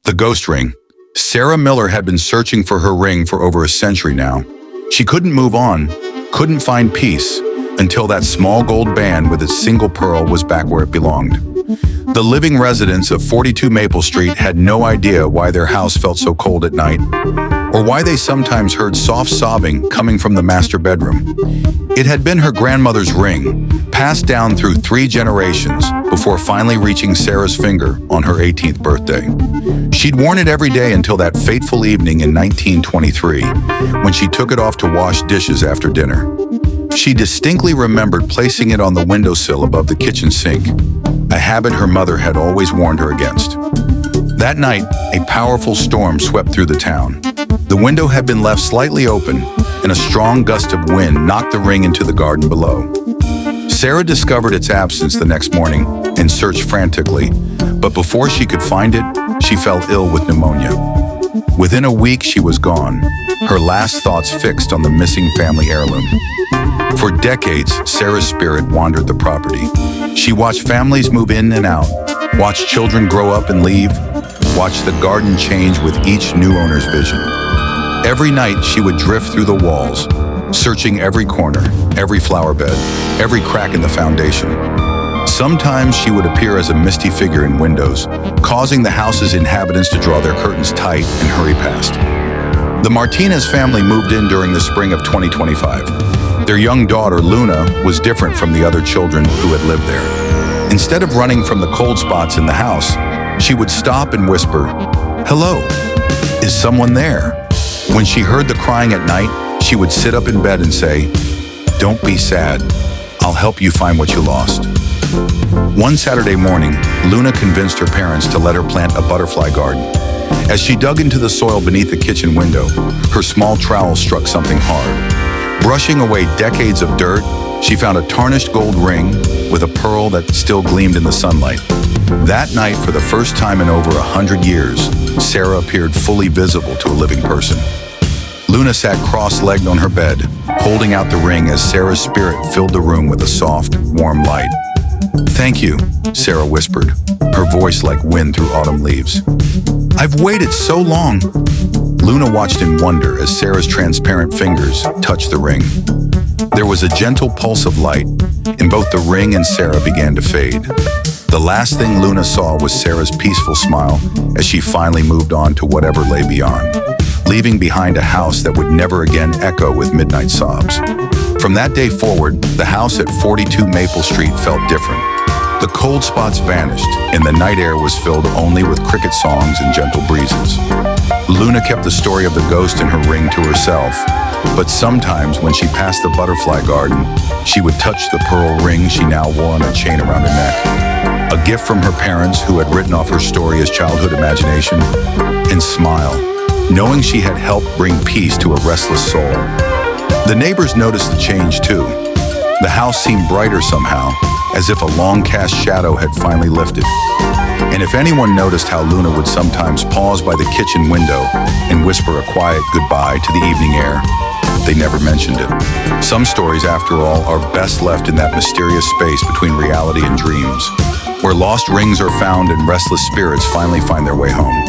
The ghost ring. Sarah Miller had been searching for her ring for over a century now. She couldn't move on, couldn't find peace, until that small gold band with its single pearl was back where it belonged. The living residents of 42 Maple Street had no idea why their house felt so cold at night, or why they sometimes heard soft sobbing coming from the master bedroom. It had been her grandmother's ring, passed down through 3 generations before finally reaching Sarah's finger on her 18th birthday. She'd worn it every day until that fateful evening in 1923, when she took it off to wash dishes after dinner. She distinctly remembered placing it on the windowsill above the kitchen sink, a habit her mother had always warned her against. That night, a powerful storm swept through the town. The window had been left slightly open, and a strong gust of wind knocked the ring into the garden below. Sarah discovered its absence the next morning and searched frantically, but before she could find it, she fell ill with pneumonia. Within a week, she was gone, her last thoughts fixed on the missing family heirloom. For decades, Sarah's spirit wandered the property. She watched families move in and out, watched children grow up and leave, watched the garden change with each new owner's vision. Every night, she would drift through the walls, searching every corner, every flower bed, every crack in the foundation. Sometimes she would appear as a misty figure in windows, causing the house's inhabitants to draw their curtains tight and hurry past. The Martinez family moved in during the spring of 2025. Their young daughter, Luna, was different from the other children who had lived there. Instead of running from the cold spots in the house, she would stop and whisper, "Hello, is someone there?" When she heard the crying at night, she would sit up in bed and say, "Don't be sad. I'll help you find what you lost." One Saturday morning, Luna convinced her parents to let her plant a butterfly garden. As she dug into the soil beneath the kitchen window, her small trowel struck something hard. Brushing away decades of dirt, she found a tarnished gold ring with a pearl that still gleamed in the sunlight. That night, for the first time in over 100 years, Sarah appeared fully visible to a living person. Luna sat cross-legged on her bed, holding out the ring as Sarah's spirit filled the room with a soft, warm light. "Thank you," Sarah whispered, her voice like wind through autumn leaves. "I've waited so long." Luna watched in wonder as Sarah's transparent fingers touched the ring. There was a gentle pulse of light, and both the ring and Sarah began to fade. The last thing Luna saw was Sarah's peaceful smile as she finally moved on to whatever lay beyond, leaving behind a house that would never again echo with midnight sobs. From that day forward, the house at 42 Maple Street felt different. The cold spots vanished, and the night air was filled only with cricket songs and gentle breezes. Luna kept the story of the ghost in her ring to herself, but sometimes when she passed the butterfly garden, she would touch the pearl ring she now wore on a chain around her neck. A gift from her parents who had written off her story as childhood imagination, and smile, knowing she had helped bring peace to a restless soul. The neighbors noticed the change too. The house seemed brighter somehow, as if a long-cast shadow had finally lifted. And if anyone noticed how Luna would sometimes pause by the kitchen window and whisper a quiet goodbye to the evening air, they never mentioned it. Some stories, after all, are best left in that mysterious space between reality and dreams, where lost rings are found and restless spirits finally find their way home.